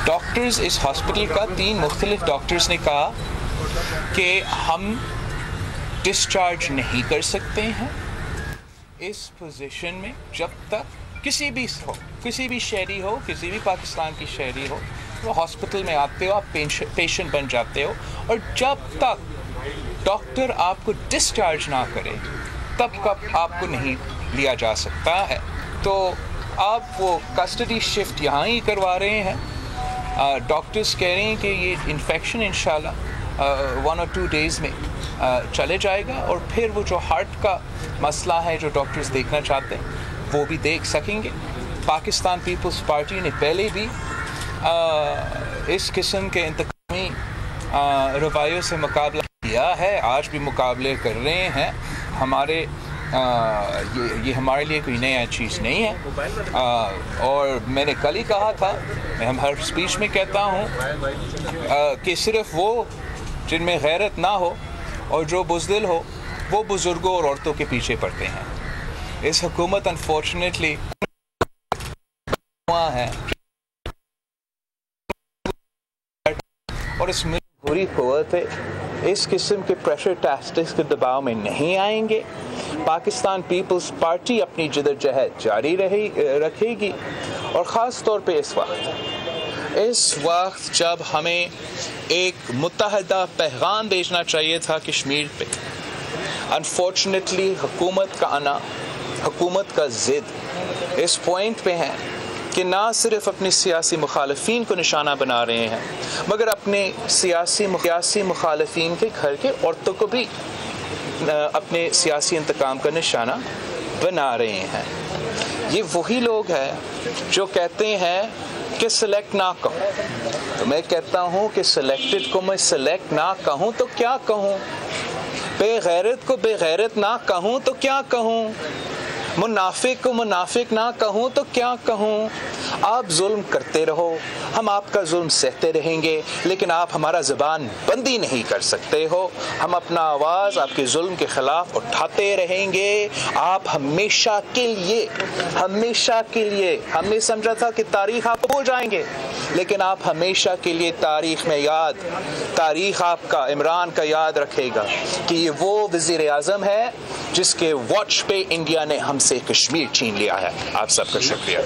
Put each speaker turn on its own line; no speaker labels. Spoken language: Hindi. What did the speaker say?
डॉक्टर्स इस हॉस्पिटल का 3 मुख्तलिफ डॉक्टर्स ने कहा कि हम डिस्चार्ज नहीं कर सकते हैं इस पोजीशन में जब तक किसी भी शहरी हो, किसी भी पाकिस्तान की शहरी हो, वो हॉस्पिटल में आते हो, आप पेशेंट बन जाते हो, और जब तक डॉक्टर आपको डिस्चार्ज ना करे तब तक आपको नहीं लिया जा सकता है। तो आप वो कस्टडी शिफ्ट यहाँ ही करवा रहे हैं। डॉक्टर्स कह रहे हैं कि ये इन्फेक्शन इंशाल्लाह 1 और 2 डेज़ में चले जाएगा, और फिर वो जो हार्ट का मसला है जो डॉक्टर्स देखना चाहते हैं वो भी देख सकेंगे। पाकिस्तान पीपल्स पार्टी ने पहले भी इस किस्म के इंतकामी रवायों से मुकाबला किया है, आज भी मुकाबले कर रहे हैं। हमारे ये हमारे लिए कोई नया चीज़ नहीं है। और मैंने कल ही कहा था, मैं हर स्पीच में कहता हूँ कि सिर्फ वो जिनमें गैरत ना हो और जो बुज़दिल हो वो बुज़ुर्गों और औरतों के पीछे पड़ते हैं। इस हुकूमत अनफॉर्चुनेटली हुआ है और इस बुरी क़ुव्वत इस किस्म के प्रेशर टेस्टिस के दबाव में नहीं आएंगे। पाकिस्तान पीपल्स पार्टी अपनी जदोजहद जारी रखेगी, और ख़ास तौर पे इस वक्त जब हमें एक मुत्तहदा पैगाम भेजना चाहिए था कश्मीर पे, अनफॉर्चुनेटली हुकूमत का आना, हुकूमत का ज़िद इस पॉइंट पे है कि ना सिर्फ अपने सियासी मुखालफीन को निशाना बना रहे हैं, मगर अपने सियासी मुखालफीन के घर के औरतों को भी अपने सियासी इंतकाम का निशाना बना रहे हैं। ये वही लोग हैं जो कहते हैं कि सिलेक्ट ना कहो, तो मैं कहता हूँ कि सिलेक्टेड को मैं सिलेक्ट ना कहूँ तो क्या कहूँ, बेगैरत को बेगैरत ना कहूँ तो क्या कहूँ, मुनाफिक को मुनाफिक ना कहूँ तो क्या कहूँ। आप जुल्म करते रहो, हम आपका जुल्म सहते रहेंगे, लेकिन आप हमारा ज़बान बंदी नहीं कर सकते हो। हम अपना आवाज़ आपके जुल्म के ख़िलाफ़ उठाते रहेंगे। आप हमेशा के लिए हमने समझा था कि तारीख़ आप भूल जाएंगे, लेकिन आप हमेशा के लिए तारीख़ आपका इमरान का याद रखेगा कि ये वो वज़ीर आज़म है जिसके वॉच पे इंडिया ने हमसे कश्मीर छीन लिया है। आप सबका शुक्रिया।